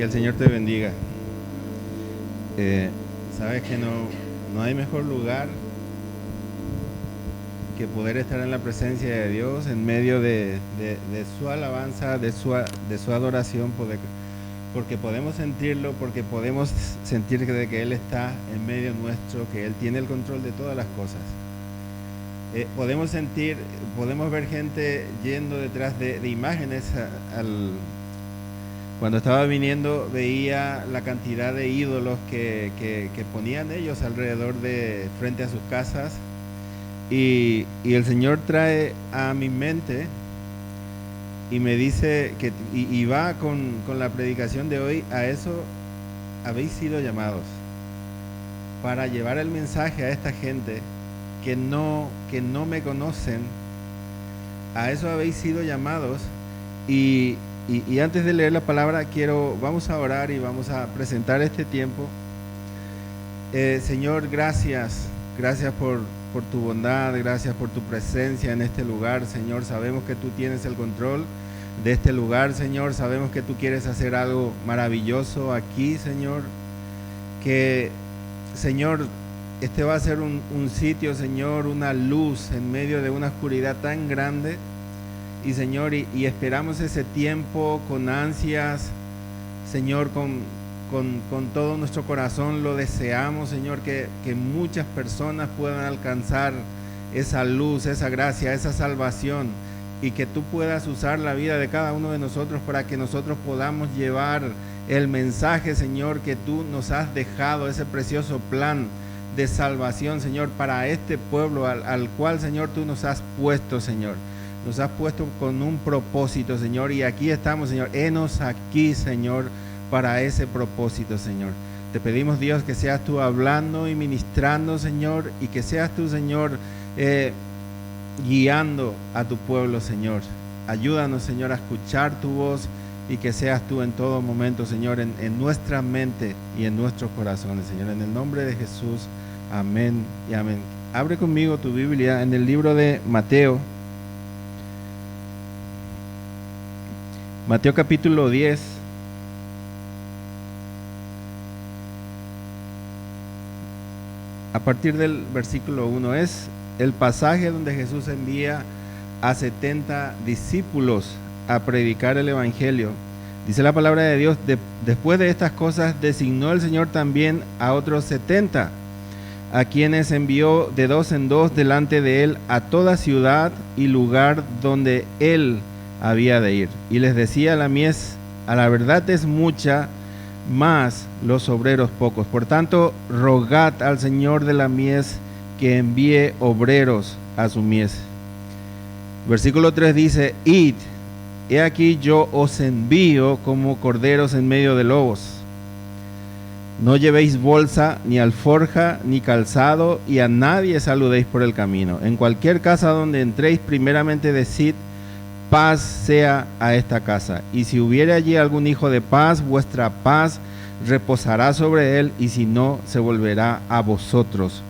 Que el Señor te bendiga. Sabes que no hay mejor lugar que poder estar en la presencia de Dios en medio de su alabanza, de su adoración, porque podemos sentirlo, porque podemos sentir que Él está en medio nuestro, que Él tiene el control de todas las cosas. Podemos ver gente yendo detrás de imágenes. Cuando estaba viniendo veía la cantidad de ídolos que ponían ellos alrededor frente a sus casas, y el Señor trae a mi mente y me dice que y va con la predicación de hoy: a eso habéis sido llamados, para llevar el mensaje a esta gente que no me conocen. A eso habéis sido llamados. Y antes de leer la palabra, vamos a orar y vamos a presentar este tiempo. Señor, gracias por tu bondad, gracias por tu presencia en este lugar, Señor. Sabemos que tú tienes el control de este lugar, Señor. Sabemos que tú quieres hacer algo maravilloso aquí, Señor. Que, Señor, este va a ser un sitio, Señor, una luz en medio de una oscuridad tan grande. Y, Señor, y esperamos ese tiempo con ansias, Señor, con todo nuestro corazón lo deseamos, Señor, que muchas personas puedan alcanzar esa luz, esa gracia, esa salvación, y que tú puedas usar la vida de cada uno de nosotros para que nosotros podamos llevar el mensaje, Señor, que tú nos has dejado, ese precioso plan de salvación, Señor, para este pueblo al cual, Señor, tú nos has puesto, Señor. Nos has puesto con un propósito, Señor, y aquí estamos, Señor. Henos aquí, Señor, para ese propósito, Señor. Te pedimos, Dios, que seas tú hablando y ministrando, Señor, y que seas tú, Señor, guiando a tu pueblo, Señor. Ayúdanos, Señor, a escuchar tu voz, y que seas tú en todo momento, Señor, en nuestra mente y en nuestros corazones, Señor. En el nombre de Jesús, amén y amén. Abre conmigo tu Biblia en el libro de Mateo. Mateo capítulo 10. A partir del versículo 1 es el pasaje donde Jesús envía a 70 discípulos a predicar el evangelio. Dice la palabra de Dios: después de estas cosas designó el Señor también a otros 70, a quienes envió de dos en dos delante de él a toda ciudad y lugar donde él había de ir. Y les decía: la mies a la verdad es mucha, mas los obreros pocos. Por tanto, rogad al Señor de la mies que envíe obreros a su mies. Versículo 3 dice: id, he aquí yo os envío como corderos en medio de lobos. No llevéis bolsa, ni alforja, ni calzado, y a nadie saludéis por el camino. En cualquier casa donde entréis, primeramente decid: paz sea a esta casa. Y si hubiere allí algún hijo de paz, vuestra paz reposará sobre él, y si no, se volverá a vosotros.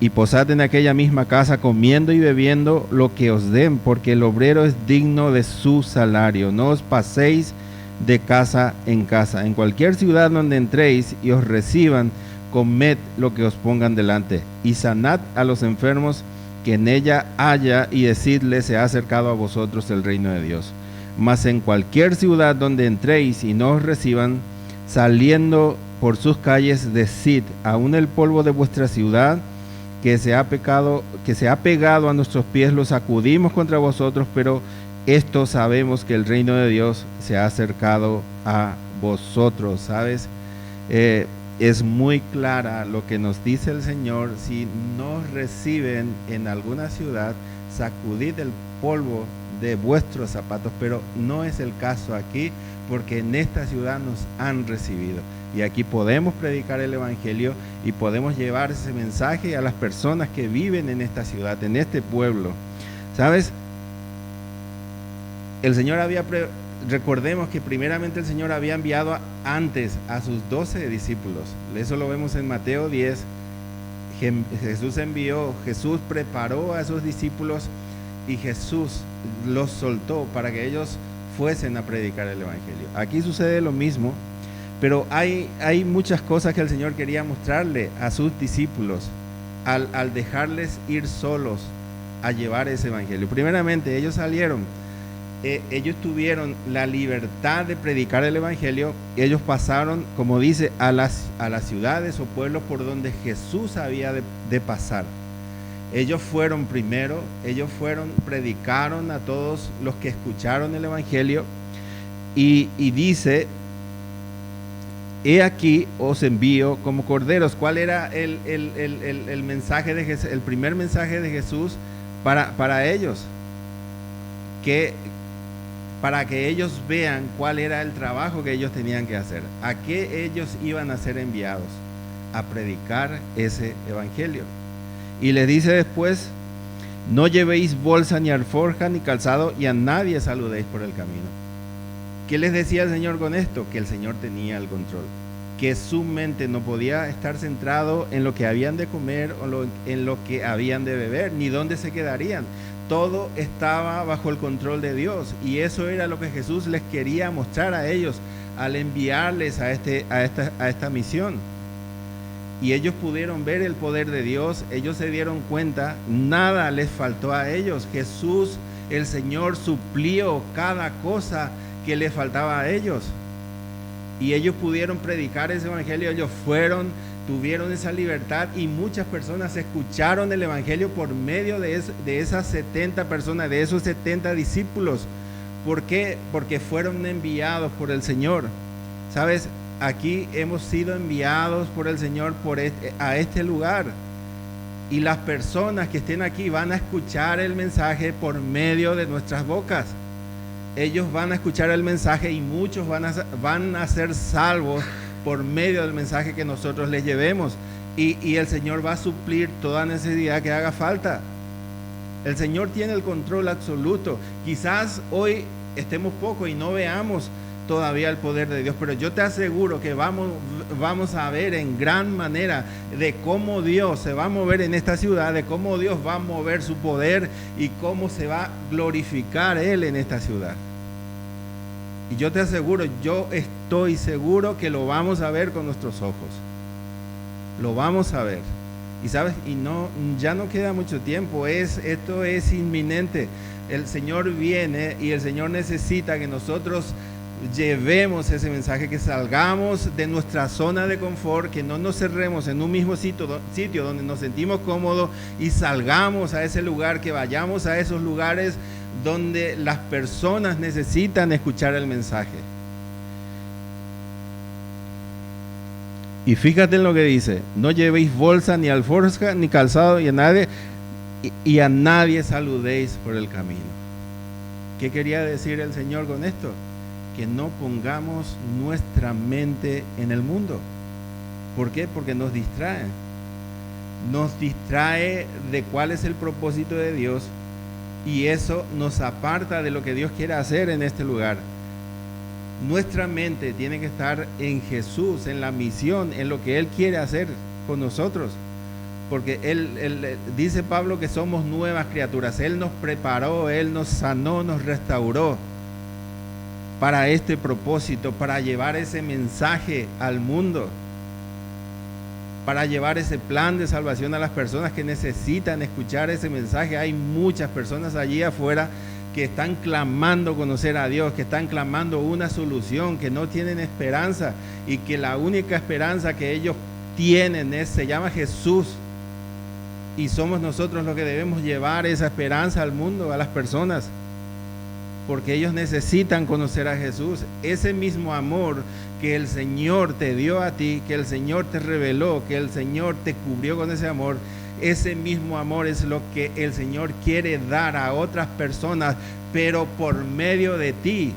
Y posad en aquella misma casa, comiendo y bebiendo lo que os den, porque el obrero es digno de su salario. No os paséis de casa en casa. En cualquier ciudad donde entréis y os reciban, comed lo que os pongan delante, y sanad a los enfermos que en ella haya, y decidle: se ha acercado a vosotros el reino de Dios. Mas en cualquier ciudad donde entréis y no os reciban, saliendo por sus calles, decid: aún el polvo de vuestra ciudad que se ha pegado a nuestros pies lo sacudimos contra vosotros, pero esto sabemos, que el reino de Dios se ha acercado a vosotros. ¿Sabes? Es muy clara lo que nos dice el Señor: si nos reciben en alguna ciudad, sacudid el polvo de vuestros zapatos. Pero no es el caso aquí, porque en esta ciudad nos han recibido, y aquí podemos predicar el evangelio y podemos llevar ese mensaje a las personas que viven en esta ciudad, en este pueblo. ¿Sabes? El Señor recordemos que primeramente el Señor había enviado antes a sus 12 discípulos. Eso lo vemos en Mateo 10. Jesús preparó a esos discípulos, y Jesús los soltó para que ellos fuesen a predicar el evangelio. Aquí sucede lo mismo, Pero hay muchas cosas que el Señor quería mostrarle a sus discípulos al dejarles ir solos a llevar ese evangelio. Primeramente, ellos salieron, ellos tuvieron la libertad de predicar el evangelio. Ellos pasaron, como dice, a las ciudades o pueblos por donde Jesús había de pasar. Ellos fueron primero, predicaron a todos los que escucharon el evangelio y dice: he aquí os envío como corderos. ¿Cuál era el mensaje de Jesús? El primer mensaje de Jesús para ellos, para que ellos vean cuál era el trabajo que ellos tenían que hacer. ¿A qué ellos iban a ser enviados? A predicar ese evangelio. Y les dice después: no llevéis bolsa, ni alforja, ni calzado, y a nadie saludéis por el camino. ¿Qué les decía el Señor con esto? Que el Señor tenía el control, que su mente no podía estar centrado en lo que habían de comer o en lo que habían de beber, ni dónde se quedarían. Todo estaba bajo el control de Dios, y eso era lo que Jesús les quería mostrar a ellos al enviarles a esta misión. Y ellos pudieron ver el poder de Dios. Ellos se dieron cuenta, nada les faltó a ellos. Jesús, el Señor, suplió cada cosa que les faltaba a ellos. Y ellos pudieron predicar ese evangelio. Ellos tuvieron esa libertad, y muchas personas escucharon el evangelio por medio de esas 70 personas, de esos 70 discípulos. ¿Por qué? Porque fueron enviados por el Señor. ¿Sabes? Aquí hemos sido enviados por el Señor a este lugar, y las personas que estén aquí van a escuchar el mensaje por medio de nuestras bocas. Ellos van a escuchar el mensaje, y muchos van a ser salvos por medio del mensaje que nosotros les llevemos, y el Señor va a suplir toda necesidad que haga falta. El Señor tiene el control absoluto. Quizás hoy estemos poco y no veamos todavía el poder de Dios, pero yo te aseguro que vamos a ver en gran manera de cómo Dios se va a mover en esta ciudad, de cómo Dios va a mover su poder y cómo se va a glorificar Él en esta ciudad. Y yo te aseguro, yo estoy seguro que lo vamos a ver con nuestros ojos. Lo vamos a ver. Y sabes, ya no queda mucho tiempo. Esto es inminente. El Señor viene, y el Señor necesita que nosotros llevemos ese mensaje, que salgamos de nuestra zona de confort, que no nos cerremos en un mismo sitio donde nos sentimos cómodos, y salgamos a ese lugar, que vayamos a esos lugares donde las personas necesitan escuchar el mensaje. Y fíjate en lo que dice: no llevéis bolsa, ni alforja, ni calzado, y a nadie saludéis por el camino. ¿Qué quería decir el Señor con esto? Que no pongamos nuestra mente en el mundo. ¿Por qué? Porque nos distrae. Nos distrae de cuál es el propósito de Dios, y eso nos aparta de lo que Dios quiere hacer en este lugar. Nuestra mente tiene que estar en Jesús, en la misión, en lo que Él quiere hacer con nosotros. Porque Él dice Pablo que somos nuevas criaturas. Él nos preparó, Él nos sanó, nos restauró para este propósito, para llevar ese mensaje al mundo, para llevar ese plan de salvación a las personas que necesitan escuchar ese mensaje. Hay muchas personas allí afuera que están clamando conocer a Dios, que están clamando una solución, que no tienen esperanza, y que la única esperanza que ellos tienen se llama Jesús. Y somos nosotros los que debemos llevar esa esperanza al mundo, a las personas, porque ellos necesitan conocer a Jesús. Ese mismo amor que el Señor te dio a ti, que el Señor te reveló, que el Señor te cubrió con ese amor, ese mismo amor es lo que el Señor quiere dar a otras personas, pero por medio de ti.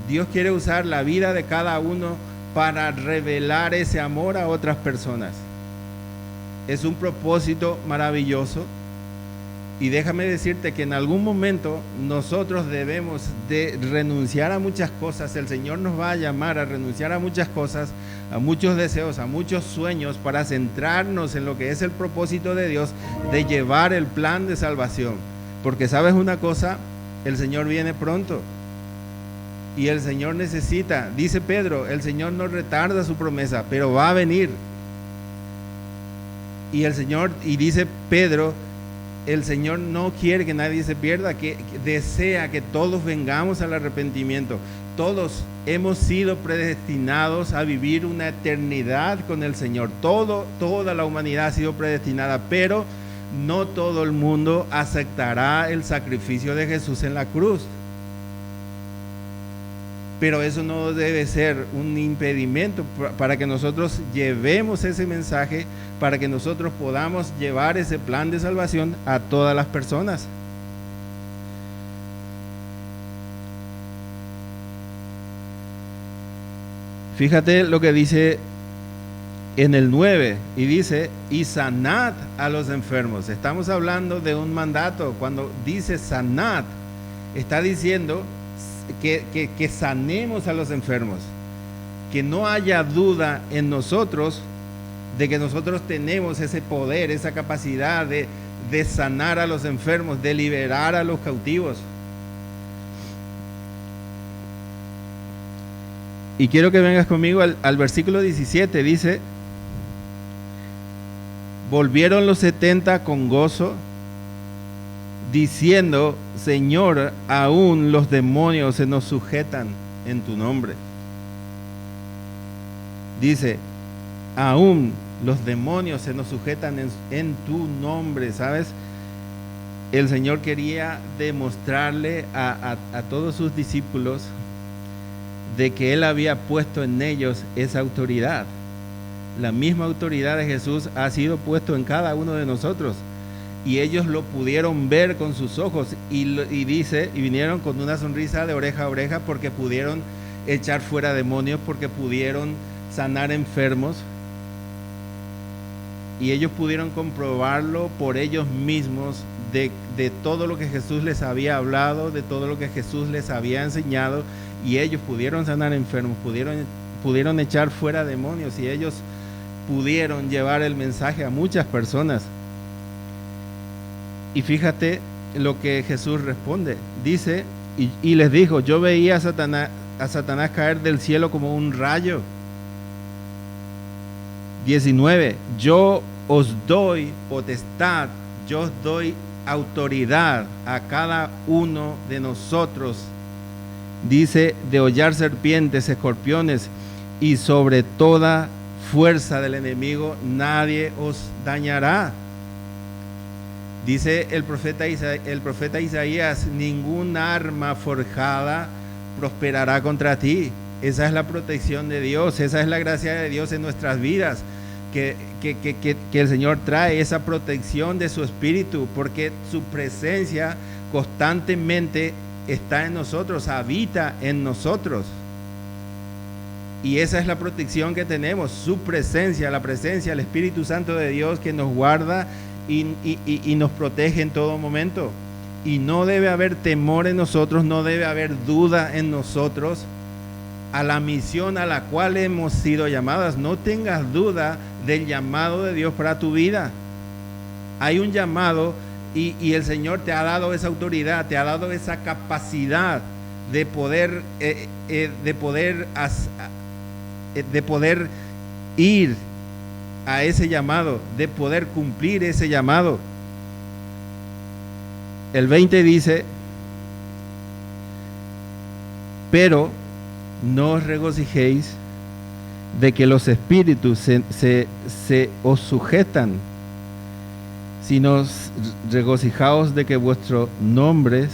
Dios quiere usar la vida de cada uno para revelar ese amor a otras personas. Es un propósito maravilloso. Y déjame decirte que en algún momento nosotros debemos de renunciar a muchas cosas. El Señor nos va a llamar a renunciar a muchas cosas, a muchos deseos, a muchos sueños, para centrarnos en lo que es el propósito de Dios, de llevar el plan de salvación. Porque sabes una cosa, el Señor viene pronto. Y el Señor necesita, dice Pedro, el Señor no retarda su promesa, pero va a venir. Y el Señor, y dice Pedro, el Señor no quiere que nadie se pierda, que desea que todos vengamos al arrepentimiento. Todos hemos sido predestinados a vivir una eternidad con el Señor. Toda la humanidad ha sido predestinada, pero no todo el mundo aceptará el sacrificio de Jesús en la cruz. Pero eso no debe ser un impedimento para que nosotros llevemos ese mensaje, para que nosotros podamos llevar ese plan de salvación a todas las personas. Fíjate lo que dice en el 9, y dice, y sanad a los enfermos. Estamos hablando de un mandato. Cuando dice sanad, está diciendo que sanemos a los enfermos, que no haya duda en nosotros de que nosotros tenemos ese poder, esa capacidad de sanar a los enfermos, de liberar a los cautivos. Y quiero que vengas conmigo al versículo 17, dice, volvieron los 70 con gozo, diciendo, Señor, aún los demonios se nos sujetan en tu nombre. Dice, aún los demonios se nos sujetan en tu nombre, ¿sabes? El Señor quería demostrarle a todos sus discípulos de que Él había puesto en ellos esa autoridad. La misma autoridad de Jesús ha sido puesto en cada uno de nosotros. Y ellos lo pudieron ver con sus ojos, y dice, y vinieron con una sonrisa de oreja a oreja, porque pudieron echar fuera demonios, porque pudieron sanar enfermos, y ellos pudieron comprobarlo por ellos mismos de todo lo que Jesús les había hablado, de todo lo que Jesús les había enseñado, y ellos pudieron sanar enfermos, pudieron echar fuera demonios, y ellos pudieron llevar el mensaje a muchas personas. Y fíjate lo que Jesús responde. Dice, y les dijo, yo veía a Satanás caer del cielo como un rayo. 19, yo os doy potestad, yo os doy autoridad a cada uno de nosotros. Dice, de hollar serpientes, escorpiones, y sobre toda fuerza del enemigo nadie os dañará. Dice el profeta Isaías, ningún arma forjada prosperará contra ti. Esa es la protección de Dios, esa es la gracia de Dios en nuestras vidas, que el Señor trae esa protección de su Espíritu, porque su presencia constantemente está en nosotros, habita en nosotros. Y esa es la protección que tenemos, su presencia, la presencia, el Espíritu Santo de Dios que nos guarda y nos protege en todo momento. Y no debe haber temor en nosotros, no debe haber duda en nosotros a la misión a la cual hemos sido llamadas. No tengas duda del llamado de Dios para tu vida. Hay un llamado y el Señor te ha dado esa autoridad, te ha dado esa capacidad de poder ir a ese llamado, de poder cumplir ese llamado. El 20 dice, pero no os regocijéis de que los espíritus se os sujetan, sino regocijaos de que vuestros nombres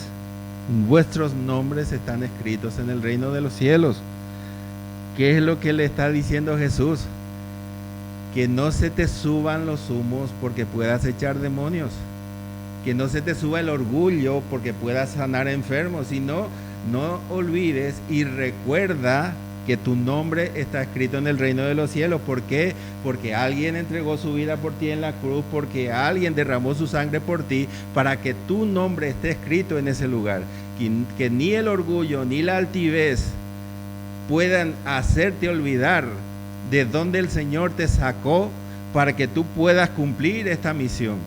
están escritos en el reino de los cielos. ¿Qué es lo que le está diciendo Jesús? Que no se te suban los humos porque puedas echar demonios, que no se te suba el orgullo porque puedas sanar enfermos, sino no olvides y recuerda que tu nombre está escrito en el reino de los cielos. ¿Por qué? Porque alguien entregó su vida por ti en la cruz, porque alguien derramó su sangre por ti, para que tu nombre esté escrito en ese lugar. Que ni el orgullo ni la altivez puedan hacerte olvidar de dónde el Señor te sacó, para que tú puedas cumplir esta misión,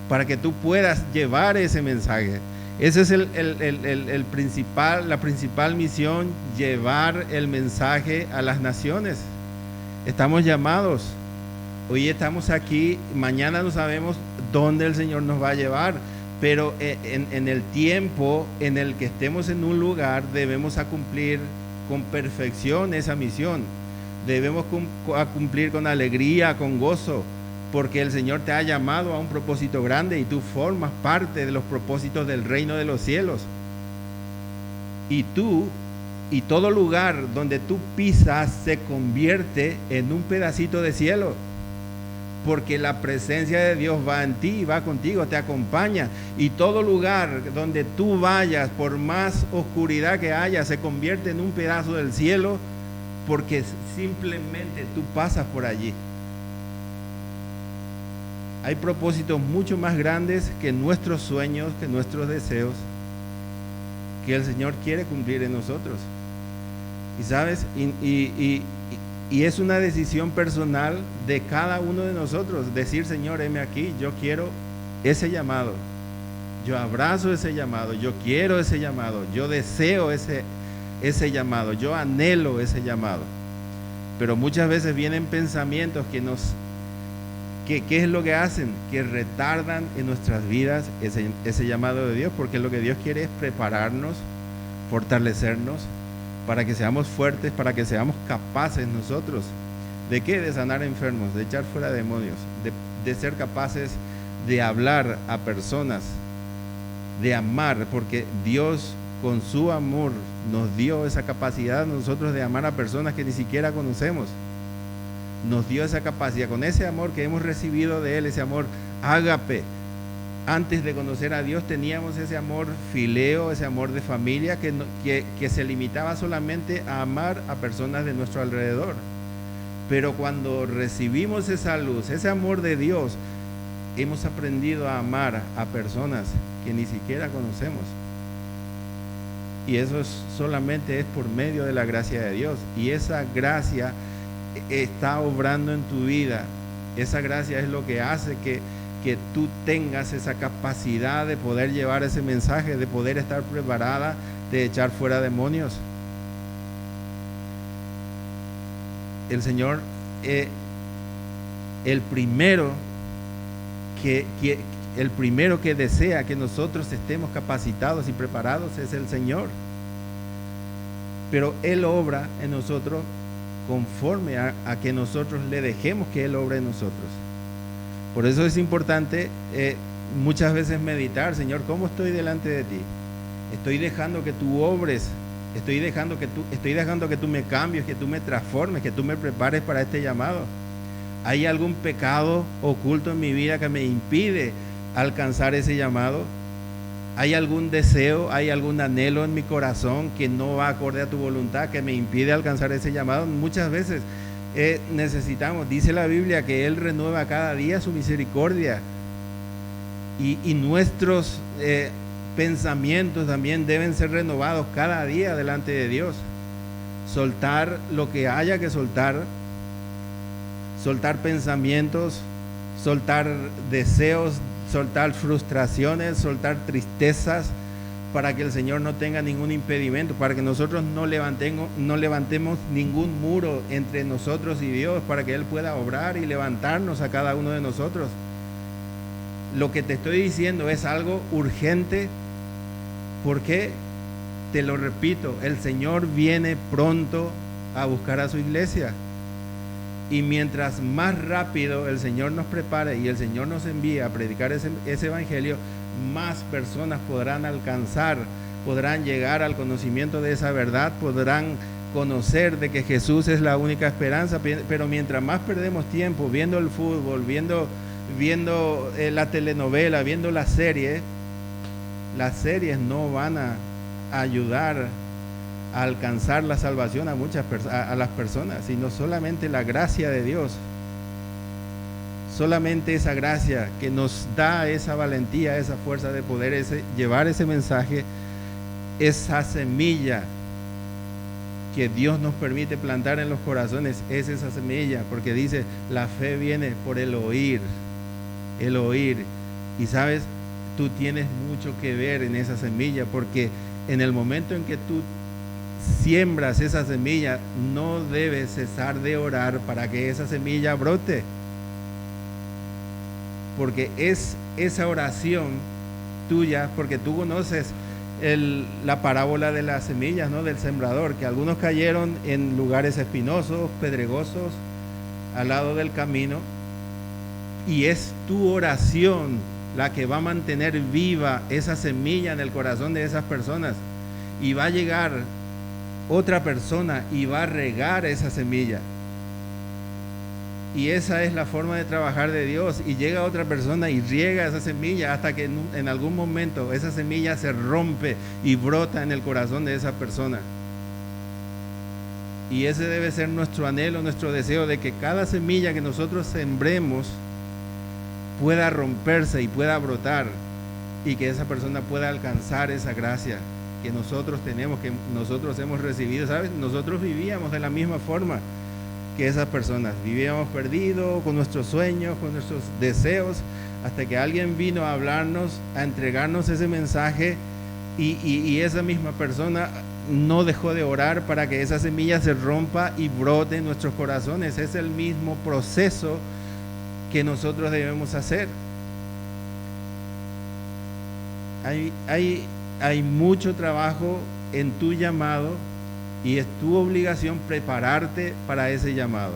para que tú puedas llevar ese mensaje. Esa es la principal misión, llevar el mensaje a las naciones. Estamos llamados. Hoy estamos aquí, mañana no sabemos dónde el Señor nos va a llevar, pero en el tiempo en el que estemos en un lugar debemos cumplir con perfección esa misión. Debemos cumplir con alegría, con gozo, porque el Señor te ha llamado a un propósito grande y tú formas parte de los propósitos del reino de los cielos. Y tú y todo lugar donde tú pisas se convierte en un pedacito de cielo, porque la presencia de Dios va en ti, va contigo, te acompaña. Y todo lugar donde tú vayas, por más oscuridad que haya, se convierte en un pedazo del cielo, porque simplemente tú pasas por allí. Hay propósitos mucho más grandes que nuestros sueños, que nuestros deseos, que el Señor quiere cumplir en nosotros. Y sabes, y es una decisión personal de cada uno de nosotros, decir: Señor, heme aquí, yo quiero ese llamado, yo abrazo ese llamado, yo quiero ese llamado, yo deseo ese llamado, yo anhelo ese llamado. Pero muchas veces vienen pensamientos ¿qué es lo que hacen? Que retardan en nuestras vidas ese llamado de Dios, porque lo que Dios quiere es prepararnos, fortalecernos, para que seamos fuertes, para que seamos capaces nosotros. ¿De qué? De sanar enfermos, de echar fuera demonios, de ser capaces de hablar a personas, de amar, porque Dios con su amor nos dio esa capacidad a nosotros de amar a personas que ni siquiera conocemos. Nos dio esa capacidad, con ese amor que hemos recibido de Él, ese amor ágape. Antes de conocer a Dios teníamos ese amor fileo, ese amor de familia que se limitaba solamente a amar a personas de nuestro alrededor. Pero cuando recibimos esa luz, ese amor de Dios, hemos aprendido a amar a personas que ni siquiera conocemos. Y eso solamente es por medio de la gracia de Dios. Y esa gracia está obrando en tu vida. Esa gracia es lo que hace que tú tengas esa capacidad de poder llevar ese mensaje, de poder estar preparada, de echar fuera demonios. El Señor, el primero que desea que nosotros estemos capacitados y preparados es el Señor. Pero Él obra en nosotros conforme a que nosotros le dejemos que Él obre en nosotros. Por eso es importante muchas veces meditar: Señor, ¿cómo estoy delante de ti? Estoy dejando que tú obres, estoy dejando que tú me cambies, que tú me transformes, que tú me prepares para este llamado. ¿Hay algún pecado oculto en mi vida que me impide alcanzar ese llamado? ¿Hay algún deseo, hay algún anhelo en mi corazón que no va acorde a tu voluntad, que me impide alcanzar ese llamado? Muchas veces necesitamos, dice la Biblia, que Él renueva cada día su misericordia, y nuestros pensamientos también deben ser renovados cada día delante de Dios. Soltar lo que haya que soltar pensamientos, soltar deseos, soltar frustraciones, soltar tristezas, para que el Señor no tenga ningún impedimento, para que nosotros no levantemos ningún muro entre nosotros y Dios, para que Él pueda obrar y levantarnos a cada uno de nosotros. Lo que te estoy diciendo es algo urgente, porque, te lo repito, el Señor viene pronto a buscar a su iglesia. Y mientras más rápido el Señor nos prepare y el Señor nos envíe a predicar ese evangelio, más personas podrán alcanzar, podrán llegar al conocimiento de esa verdad, podrán conocer de que Jesús es la única esperanza. Pero mientras más perdemos tiempo viendo el fútbol, viendo la telenovela, viendo las series no van a ayudar a alcanzar la salvación a las personas, sino solamente la gracia de Dios. Solamente esa gracia que nos da esa valentía, esa fuerza de poder llevar ese mensaje, esa semilla que Dios nos permite plantar en los corazones, es esa semilla, porque dice: la fe viene por el oír. Y sabes, tú tienes mucho que ver en esa semilla, porque en el momento en que tú siembras esa semilla, no debes cesar de orar para que esa semilla brote, porque es esa oración tuya, porque tú conoces la parábola de las semillas, ¿no? Del sembrador, que algunos cayeron en lugares espinosos, pedregosos, al lado del camino, y es tu oración la que va a mantener viva esa semilla en el corazón de esas personas, y va a llegar otra persona y va a regar esa semilla, y esa es la forma de trabajar de Dios, y llega otra persona y riega esa semilla hasta que en algún momento esa semilla se rompe y brota en el corazón de esa persona. Y ese debe ser nuestro anhelo, nuestro deseo, de que cada semilla que nosotros sembremos pueda romperse y pueda brotar, y que esa persona pueda alcanzar esa gracia que nosotros tenemos, que nosotros hemos recibido. ¿Sabes? Nosotros vivíamos de la misma forma que esas personas, vivíamos perdidos con nuestros sueños, con nuestros deseos, hasta que alguien vino a hablarnos, a entregarnos ese mensaje, y esa misma persona no dejó de orar para que esa semilla se rompa y brote en nuestros corazones. Es el mismo proceso que nosotros debemos hacer. Hay mucho trabajo en tu llamado, y es tu obligación prepararte para ese llamado.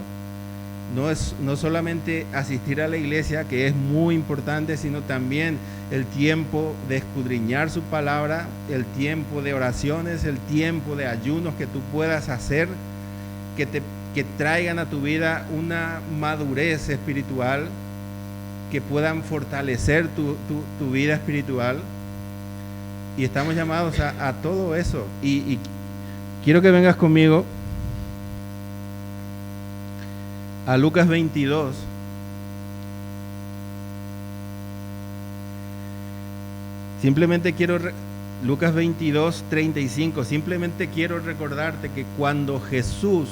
No solamente asistir a la iglesia, que es muy importante, sino también el tiempo de escudriñar su palabra, el tiempo de oraciones, el tiempo de ayunos que tú puedas hacer, que traigan a tu vida una madurez espiritual, que puedan fortalecer tu vida espiritual. Y estamos llamados a todo eso. Y quiero que vengas conmigo a Lucas 22. Lucas 22, 35. Simplemente quiero recordarte que cuando Jesús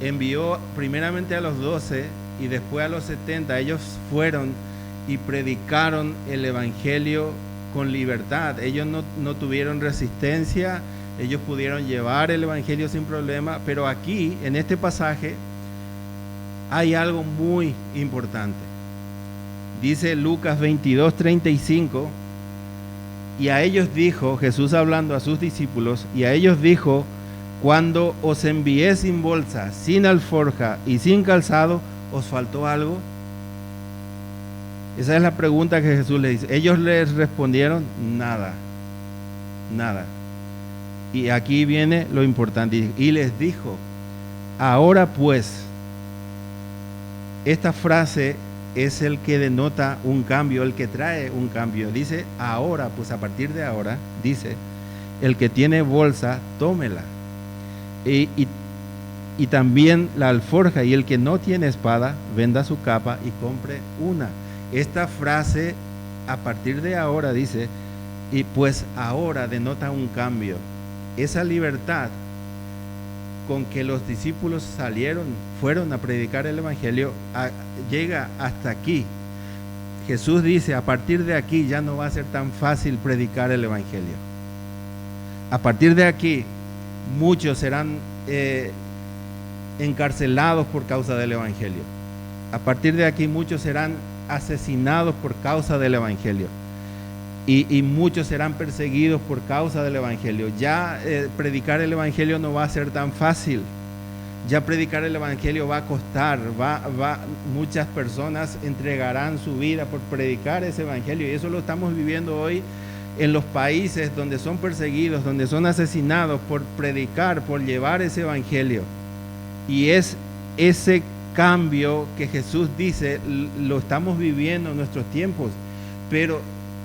envió primeramente a los 12 y después a los 70, ellos fueron y predicaron el evangelio con libertad. Ellos no tuvieron resistencia, ellos pudieron llevar el evangelio sin problema. Pero aquí, en este pasaje, hay algo muy importante. Dice Lucas 22, 35, y a ellos dijo, Jesús hablando a sus discípulos, y a ellos dijo: cuando os envié sin bolsa, sin alforja y sin calzado, ¿os faltó algo? Esa es la pregunta que Jesús les dice. Ellos les respondieron: nada, nada. Y aquí viene lo importante. Y les dijo: ahora pues. Esta frase es el que denota un cambio, el que trae un cambio. Dice ahora, pues a partir de ahora, dice: el que tiene bolsa, tómela. Y también la alforja, y el que no tiene espada, venda su capa y compre una. Esta frase, a partir de ahora, dice, y pues ahora, denota un cambio. Esa libertad con que los discípulos fueron a predicar el evangelio, llega hasta aquí. Jesús dice: a partir de aquí ya no va a ser tan fácil predicar el evangelio. A partir de aquí muchos serán encarcelados por causa del evangelio. A partir de aquí muchos serán asesinados por causa del evangelio, y muchos serán perseguidos por causa del evangelio. Ya predicar el evangelio no va a ser tan fácil. Ya predicar el evangelio va a costar, muchas personas entregarán su vida por predicar ese evangelio, y eso lo estamos viviendo hoy en los países donde son perseguidos, donde son asesinados por predicar, por llevar ese evangelio. Y es ese cambio que Jesús dice, lo estamos viviendo en nuestros tiempos. Pero,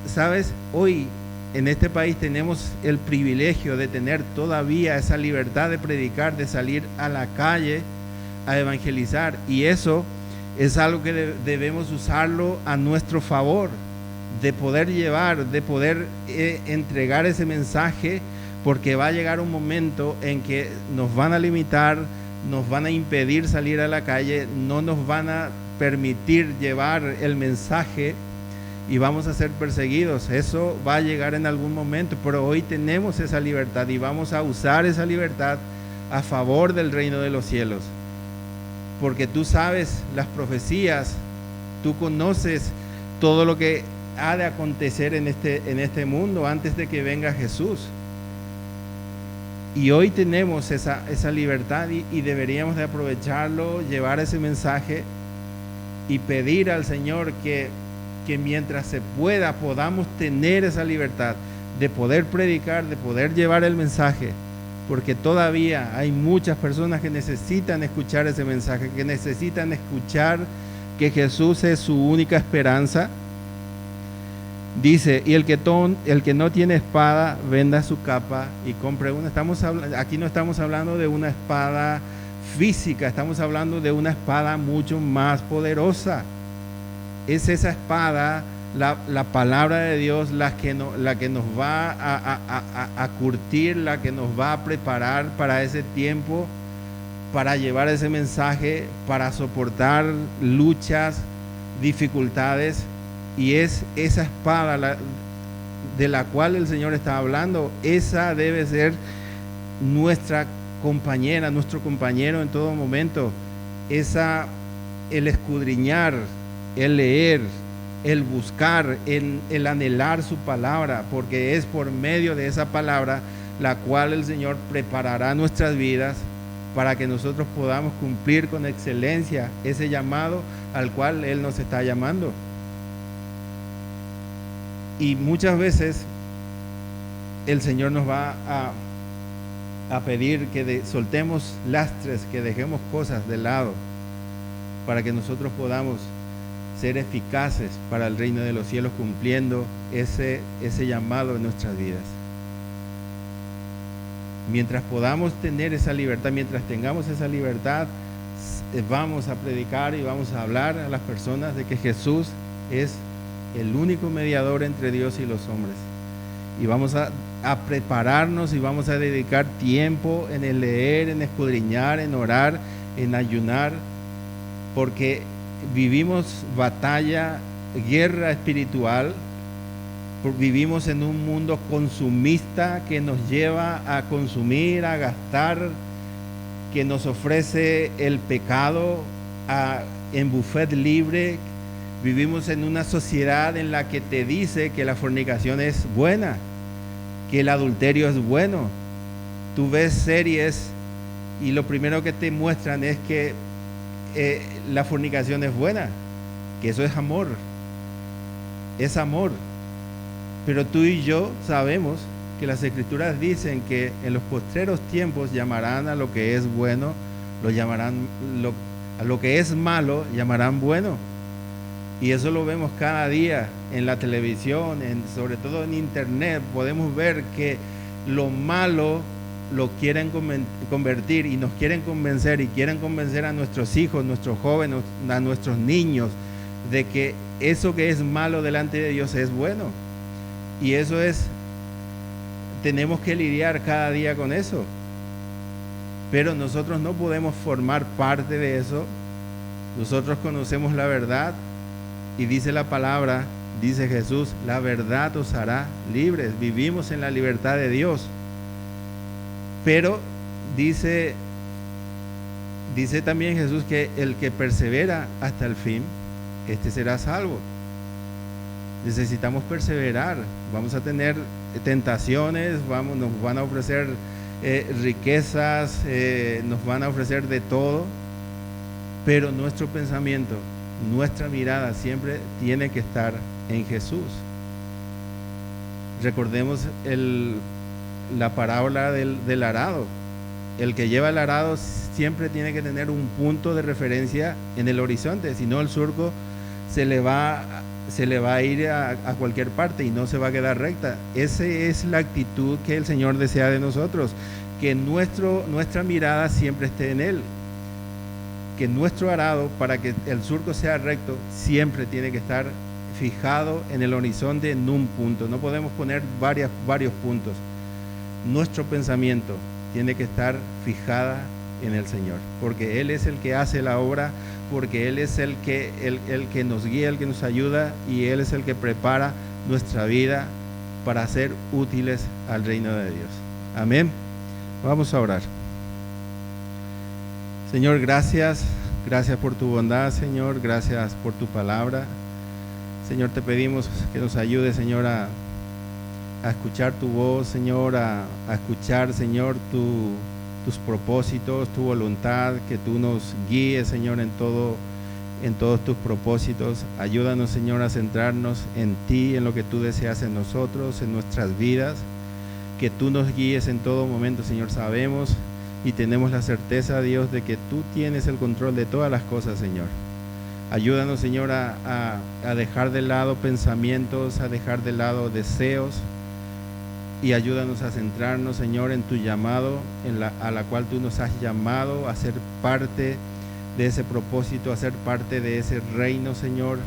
¿sabes? Hoy en este país tenemos el privilegio de tener todavía esa libertad de predicar, de salir a la calle a evangelizar, y eso es algo que debemos usarlo a nuestro favor, de poder llevar, de poder entregar ese mensaje, porque va a llegar un momento en que nos van a limitar, nos van a impedir salir a la calle, no nos van a permitir llevar el mensaje. y vamos a ser perseguidos. Eso va a llegar en algún momento, pero hoy tenemos esa libertad y vamos a usar esa libertad a favor del reino de los cielos. Porque tú sabes las profecías, tú conoces todo lo que ha de acontecer en este mundo antes de que venga Jesús. Y hoy tenemos esa libertad y deberíamos de aprovecharlo, llevar ese mensaje y pedir al Señor que mientras se pueda podamos tener esa libertad de poder predicar, de poder llevar el mensaje, porque todavía hay muchas personas que necesitan escuchar ese mensaje, que necesitan escuchar que Jesús es su única esperanza. Dice, y el que no tiene espada, venda su capa y compre una. Aquí no estamos hablando de una espada física, estamos hablando de una espada mucho más poderosa. Es esa espada, la palabra de Dios, la que nos va a curtir, la que nos va a preparar para ese tiempo, para llevar ese mensaje, para soportar luchas, dificultades. Y es esa espada de la cual el Señor está hablando. Esa debe ser nuestra compañera, nuestro compañero en todo momento. El escudriñar, el leer, el buscar, el anhelar su palabra, porque es por medio de esa palabra la cual el Señor preparará nuestras vidas para que nosotros podamos cumplir con excelencia ese llamado al cual Él nos está llamando. Y muchas veces el Señor nos va a pedir que soltemos lastres, que dejemos cosas de lado para que nosotros podamos ser eficaces para el reino de los cielos, cumpliendo ese llamado en nuestras vidas. Mientras podamos tener esa libertad, mientras tengamos esa libertad, vamos a predicar y vamos a hablar a las personas de que Jesús es el único mediador entre Dios y los hombres. Y vamos a prepararnos y vamos a dedicar tiempo en el leer, en escudriñar, en orar, en ayunar, porque vivimos batalla, guerra espiritual, vivimos en un mundo consumista que nos lleva a consumir, a gastar, que nos ofrece el pecado en buffet libre. Vivimos en una sociedad en la que te dice que la fornicación es buena, que el adulterio es bueno. Tú ves series y lo primero que te muestran es que la fornicación es buena, que eso es amor. Pero tú y yo sabemos que las Escrituras dicen que en los postreros tiempos llamarán a lo que es bueno, a lo que es malo llamarán bueno. Y eso lo vemos cada día en la televisión, sobre todo en internet. Podemos ver que lo malo lo quieren convertir y nos quieren convencer y quieren convencer a nuestros hijos, nuestros jóvenes, a nuestros niños, de que eso que es malo delante de Dios es bueno. Y tenemos que lidiar cada día con eso. Pero nosotros no podemos formar parte de eso. Nosotros conocemos la verdad. Y dice la palabra, dice Jesús, la verdad os hará libres. Vivimos en la libertad de Dios. Pero dice también Jesús que el que persevera hasta el fin, este será salvo. Necesitamos perseverar. Vamos a tener tentaciones, nos van a ofrecer riquezas, nos van a ofrecer de todo. Pero nuestro pensamiento, nuestra mirada siempre tiene que estar en Jesús. Recordemos la parábola del arado. El que lleva el arado siempre tiene que tener un punto de referencia en el horizonte, si no el surco se le va a ir a cualquier parte y no se va a quedar recta. Esa es la actitud que el Señor desea de nosotros, que nuestra mirada siempre esté en Él. Que nuestro arado, para que el surco sea recto, siempre tiene que estar fijado en el horizonte en un punto. No podemos poner varios puntos. Nuestro pensamiento tiene que estar fijada en el Señor, porque Él es el que hace la obra, porque Él es el que nos guía, el que nos ayuda, y Él es el que prepara nuestra vida para ser útiles al reino de Dios. Amén. Vamos a orar. Señor, gracias por tu bondad, Señor, gracias por tu palabra. Señor, te pedimos que nos ayude, Señor, a escuchar tu voz, Señor, a escuchar, Señor, tus propósitos, tu voluntad, que tú nos guíes, Señor, en todos tus propósitos. Ayúdanos, Señor, a centrarnos en ti, en lo que tú deseas en nosotros, en nuestras vidas, que tú nos guíes en todo momento, Señor. Sabemos y tenemos la certeza, Dios, de que tú tienes el control de todas las cosas, Señor. Ayúdanos, Señor, a dejar de lado pensamientos, a dejar de lado deseos, y ayúdanos a centrarnos, Señor, en tu llamado, a la cual tú nos has llamado a ser parte de ese propósito, a ser parte de ese reino, Señor.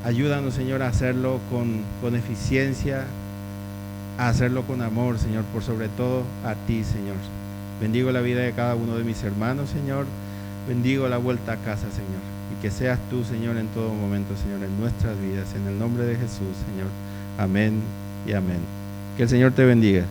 Ayúdanos, Señor, a hacerlo con eficiencia, a hacerlo con amor, Señor, por sobre todo a ti, Señor. Bendigo la vida de cada uno de mis hermanos, Señor. Bendigo la vuelta a casa, Señor. Y que seas tú, Señor, en todo momento, Señor, en nuestras vidas. En el nombre de Jesús, Señor. Amén y amén. Que el Señor te bendiga.